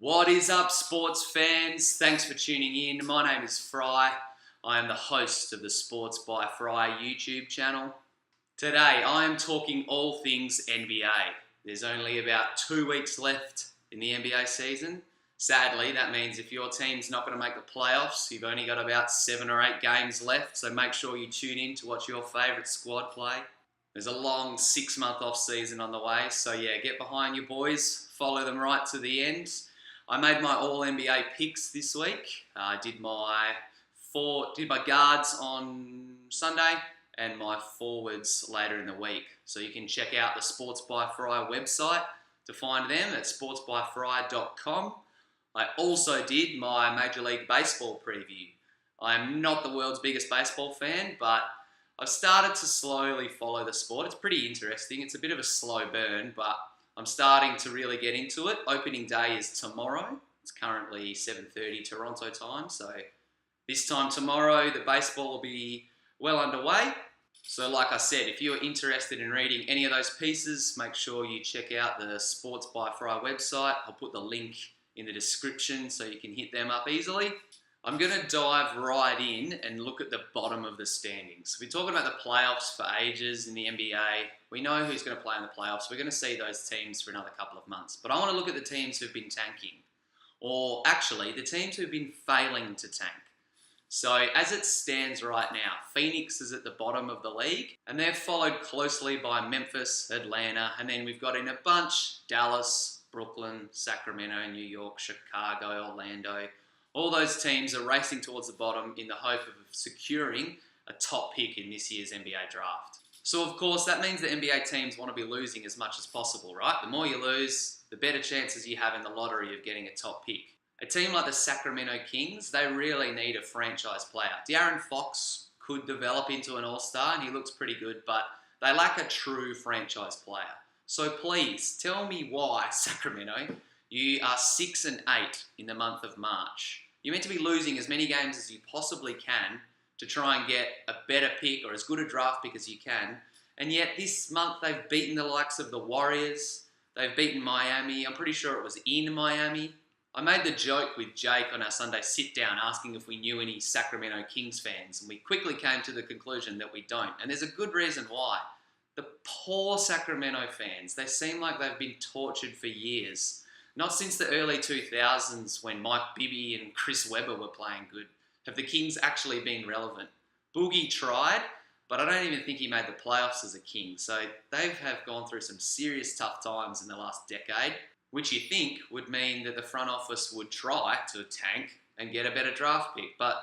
What is up, sports fans? Thanks for tuning in. My name is Fry. I am the host of the Sports by Fry YouTube channel. Today, I am talking all things NBA. There's only about 2 weeks left in the NBA season. Sadly, that means if your team's not going to make the playoffs, you've only got about 7 or 8 games left, so make sure you tune in to watch your favourite squad play. There's a long 6-month off season on the way, so yeah, get behind your boys, follow them right to the end. I made my All-NBA picks this week. I did my guards on Sunday and my forwards later in the week. So you can check out the Sports by Fry website to find them at sportsbyfry.com. I also did my Major League Baseball preview. I am not the world's biggest baseball fan, but I've started to slowly follow the sport. It's pretty interesting. It's a bit of a slow burn, but I'm starting to really get into it. Opening day is tomorrow. It's currently 7:30 Toronto time, so this time tomorrow the baseball will be well underway. So like I said, if you're interested in reading any of those pieces, make sure you check out the Sports by Fry website. I'll put the link in the description so you can hit them up easily. I'm going to dive right in and look at the bottom of the standings. We've been talking about the playoffs for ages in the NBA. We know who's going to play in the playoffs. We're going to see those teams for another couple of months. But I want to look at the teams who've been tanking. Or actually, the teams who've been failing to tank. So as it stands right now, Phoenix is at the bottom of the league. And they're followed closely by Memphis, Atlanta. And then we've got in a bunch, Dallas, Brooklyn, Sacramento, New York, Chicago, Orlando. All those teams are racing towards the bottom in the hope of securing a top pick in this year's NBA draft. So of course that means the NBA teams want to be losing as much as possible, right? The more you lose, the better chances you have in the lottery of getting a top pick. A team like the Sacramento Kings, they really need a franchise player. De'Aaron Fox could develop into an all-star and he looks pretty good, but they lack a true franchise player. So please tell me why, Sacramento, you are 6-8 in the month of March. You're meant to be losing as many games as you possibly can to try and get a better pick or as good a draft pick as you can. And yet this month they've beaten the likes of the Warriors. They've beaten Miami. I'm pretty sure it was in Miami. I made the joke with Jake on our Sunday sit-down asking if we knew any Sacramento Kings fans. And we quickly came to the conclusion that we don't. And there's a good reason why. The poor Sacramento fans, they seem like they've been tortured for years. Not since the early 2000s when Mike Bibby and Chris Webber were playing good have the Kings actually been relevant. Boogie tried, but I don't even think he made the playoffs as a King. So they have gone through some serious tough times in the last decade, which you think would mean that the front office would try to tank and get a better draft pick. But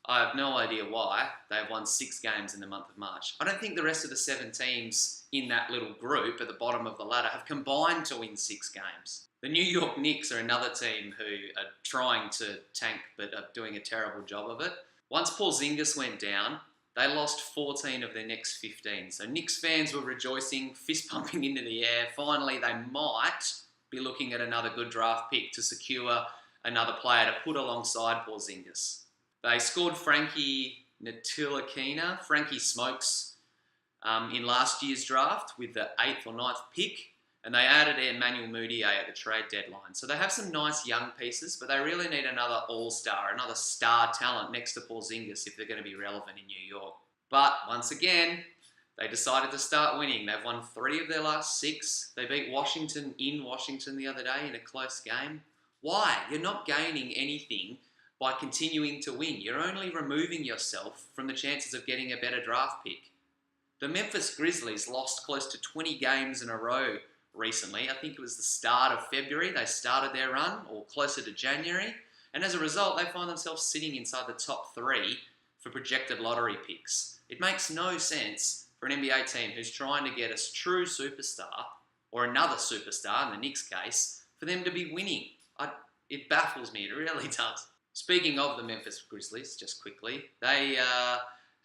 I have no idea why. They've won 6 games in the month of March. I don't think the rest of the 7 teams in that little group at the bottom of the ladder have combined to win 6 games. The New York Knicks are another team who are trying to tank but are doing a terrible job of it. Once Porzingis went down, they lost 14 of their next 15. So Knicks fans were rejoicing, fist pumping into the air. Finally, they might be looking at another good draft pick to secure another player to put alongside Porzingis. They scored Frankie Ntilikina, Frankie Smokes, in last year's draft with the 8th or 9th pick. And they added Emmanuel Mudiay at the trade deadline. So they have some nice young pieces, but they really need another all-star, another star talent next to Porzingis if they're going to be relevant in New York. But once again, they decided to start winning. They've won 3 of their last 6. They beat Washington in Washington the other day in a close game. Why? You're not gaining anything by continuing to win. You're only removing yourself from the chances of getting a better draft pick. The Memphis Grizzlies lost close to 20 games in a row recently. I think it was the start of February they started their run, or closer to January, and as a result they find themselves sitting inside the top 3 for projected lottery picks. It makes no sense for an NBA team who's trying to get a true superstar, or another superstar in the Knicks case, for them to be winning. It baffles me, it really does. Speaking of the Memphis Grizzlies, just quickly, they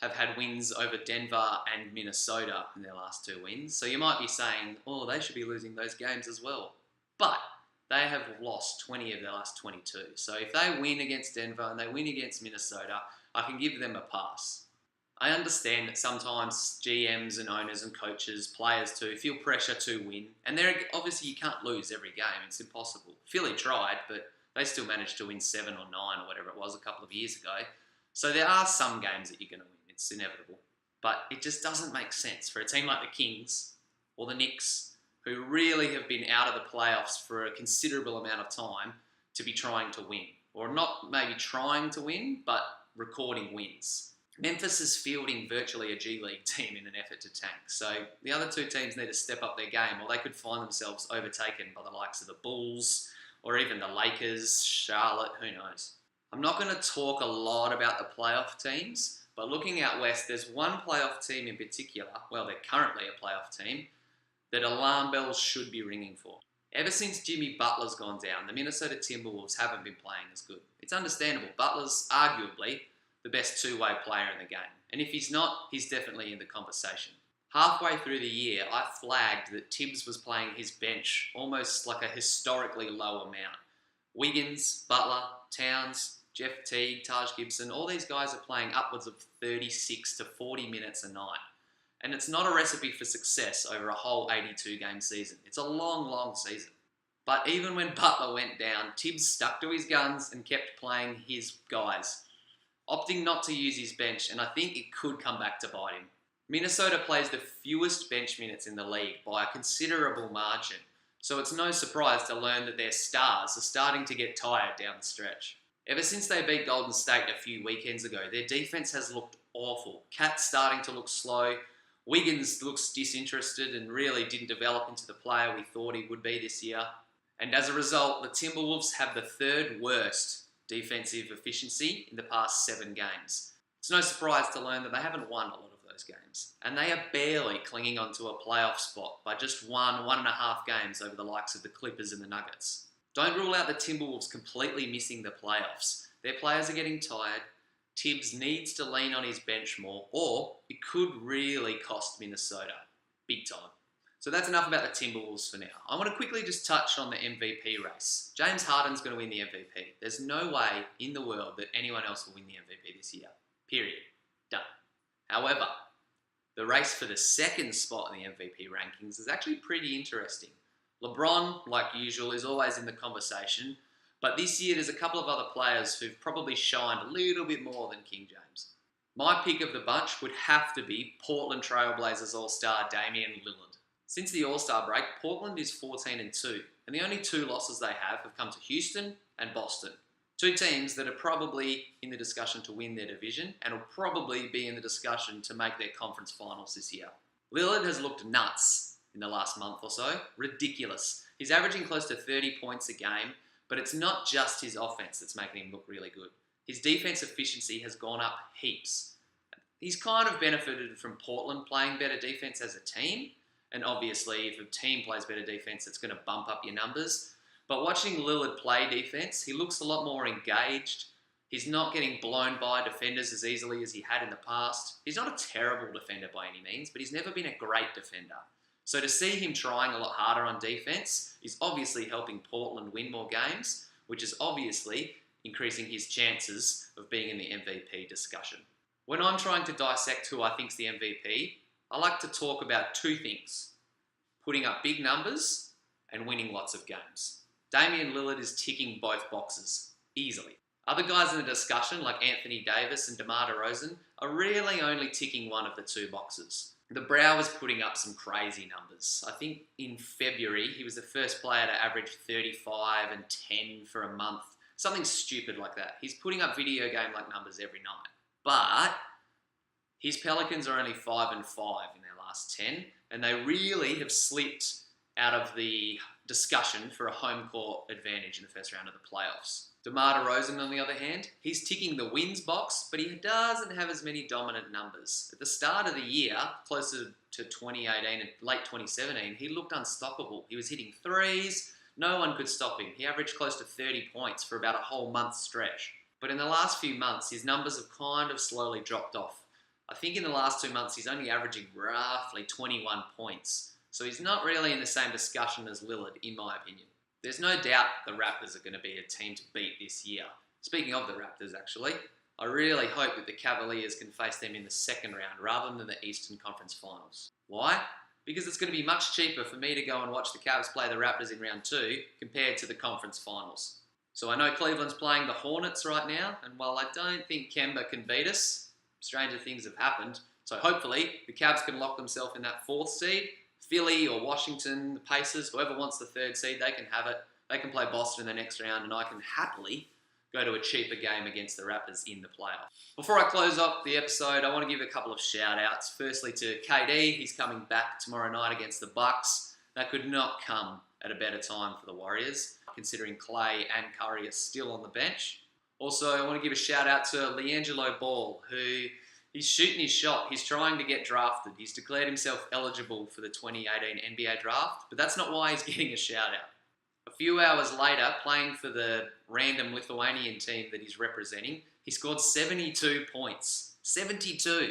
have had wins over Denver and Minnesota in their last 2 wins. So you might be saying, oh, they should be losing those games as well. But they have lost 20 of their last 22. So if they win against Denver and they win against Minnesota, I can give them a pass. I understand that sometimes GMs and owners and coaches, players too, feel pressure to win. And obviously you can't lose every game. It's impossible. Philly tried, but they still managed to win 7 or 9 or whatever it was a couple of years ago. So there are some games that you're going to win. It's inevitable. But it just doesn't make sense for a team like the Kings or the Knicks, who really have been out of the playoffs for a considerable amount of time, to be trying to win. Or not maybe trying to win, but recording wins. Memphis is fielding virtually a G League team in an effort to tank. So the other two teams need to step up their game, or they could find themselves overtaken by the likes of the Bulls or even the Lakers, Charlotte, who knows. I'm not going to talk a lot about the playoff teams, but looking out west, there's one playoff team in particular, well, they're currently a playoff team, that alarm bells should be ringing for. Ever since Jimmy Butler's gone down, the Minnesota Timberwolves haven't been playing as good. It's understandable. Butler's arguably the best two-way player in the game. And if he's not, he's definitely in the conversation. Halfway through the year, I flagged that Tibbs was playing his bench almost like a historically low amount. Wiggins, Butler, Towns, Jeff Teague, Taj Gibson, all these guys are playing upwards of 36 to 40 minutes a night. And it's not a recipe for success over a whole 82-game season. It's a long, long season. But even when Butler went down, Tibbs stuck to his guns and kept playing his guys, opting not to use his bench, and I think it could come back to bite him. Minnesota plays the fewest bench minutes in the league by a considerable margin, so it's no surprise to learn that their stars are starting to get tired down the stretch. Ever since they beat Golden State a few weekends ago, their defense has looked awful. Cat's starting to look slow. Wiggins looks disinterested and really didn't develop into the player we thought he would be this year. And as a result, the Timberwolves have the third worst defensive efficiency in the past 7 games. It's no surprise to learn that they haven't won a lot of those games. And they are barely clinging onto a playoff spot by just 1.5 games over the likes of the Clippers and the Nuggets. Don't rule out the Timberwolves completely missing the playoffs. Their players are getting tired. Tibbs needs to lean on his bench more, or it could really cost Minnesota big time. So that's enough about the Timberwolves for now. I want to quickly just touch on the MVP race. James Harden's going to win the MVP. There's no way in the world that anyone else will win the MVP this year. Period. Done. However, the race for the second spot in the MVP rankings is actually pretty interesting. LeBron, like usual, is always in the conversation, but this year there's a couple of other players who've probably shined a little bit more than King James. My pick of the bunch would have to be Portland Trailblazers All-Star Damian Lillard. Since the All-Star break, Portland is 14-2, and the only 2 losses they have come to Houston and Boston. 2 teams that are probably in the discussion to win their division and will probably be in the discussion to make their conference finals this year. Lillard has looked nuts in the last month or so. Ridiculous. He's averaging close to 30 points a game, but it's not just his offense that's making him look really good. His defense efficiency has gone up heaps. He's kind of benefited from Portland playing better defense as a team, and obviously if a team plays better defense, it's going to bump up your numbers. But watching Lillard play defense, he looks a lot more engaged. He's not getting blown by defenders as easily as he had in the past. He's not a terrible defender by any means, but he's never been a great defender. So to see him trying a lot harder on defense is obviously helping Portland win more games, which is obviously increasing his chances of being in the MVP discussion. When I'm trying to dissect who I think's the MVP, I like to talk about 2 things: putting up big numbers and winning lots of games. Damian Lillard is ticking both boxes easily. Other guys in the discussion, like Anthony Davis and DeMar DeRozan, are really only ticking one of the 2 boxes. The Brow is putting up some crazy numbers. I think in February, he was the first player to average 35 and 10 for a month. Something stupid like that. He's putting up video game-like numbers every night. But his Pelicans are only 5-5 in their last 10, and they really have slipped out of the discussion for a home court advantage in the first round of the playoffs. DeMar DeRozan, on the other hand, he's ticking the wins box, but he doesn't have as many dominant numbers. At the start of the year, closer to 2018 and late 2017, he looked unstoppable. He was hitting threes. No one could stop him. He averaged close to 30 points for about a whole month stretch. But in the last few months, his numbers have kind of slowly dropped off. I think in the last 2 months, he's only averaging roughly 21 points. So he's not really in the same discussion as Lillard, in my opinion. There's no doubt the Raptors are going to be a team to beat this year. Speaking of the Raptors, actually, I really hope that the Cavaliers can face them in the second round rather than the Eastern Conference Finals. Why? Because it's going to be much cheaper for me to go and watch the Cavs play the Raptors in round 2 compared to the conference finals. So I know Cleveland's playing the Hornets right now, and while I don't think Kemba can beat us, stranger things have happened. So hopefully the Cavs can lock themselves in that 4th seed. Philly or Washington, the Pacers, whoever wants the 3rd seed, they can have it. They can play Boston in the next round, and I can happily go to a cheaper game against the Raptors in the playoff. Before I close up the episode, I want to give a couple of shout-outs. Firstly to KD, he's coming back tomorrow night against the Bucks. That could not come at a better time for the Warriors, considering Clay and Curry are still on the bench. Also, I want to give a shout-out to LiAngelo Ball, who he's shooting his shot. He's trying to get drafted. He's declared himself eligible for the 2018 NBA draft, but that's not why he's getting a shout-out. A few hours later, playing for the random Lithuanian team that he's representing, he scored 72 points. 72!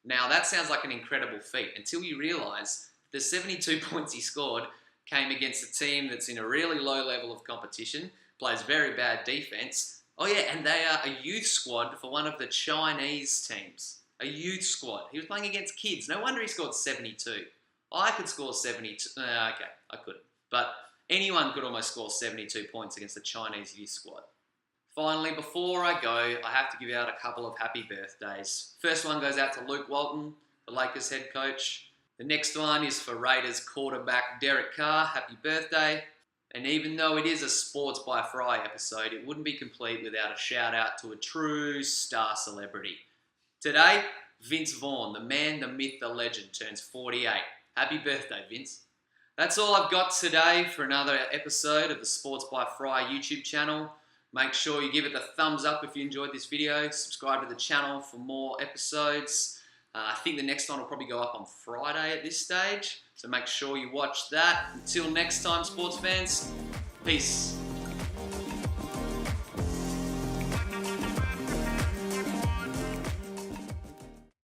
Now, that sounds like an incredible feat until you realise the 72 points he scored came against a team that's in a really low level of competition, plays very bad defence. Oh yeah, and they are a youth squad for one of the Chinese teams. A youth squad. He was playing against kids. No wonder he scored 72. I could score 72. Okay, I couldn't. But anyone could almost score 72 points against the Chinese youth squad. Finally, before I go, I have to give out a couple of happy birthdays. First one goes out to Luke Walton, the Lakers head coach. The next one is for Raiders quarterback Derek Carr. Happy birthday. And even though it is a Sports by Fry episode, it wouldn't be complete without a shout out to a true star celebrity. Today, Vince Vaughn, the man, the myth, the legend, turns 48. Happy birthday, Vince. That's all I've got today for another episode of the Sports by Fry YouTube channel. Make sure you give it the thumbs up if you enjoyed this video. Subscribe to the channel for more episodes. I think the next one will probably go up on Friday at this stage. So make sure you watch that. Until next time, sports fans, peace.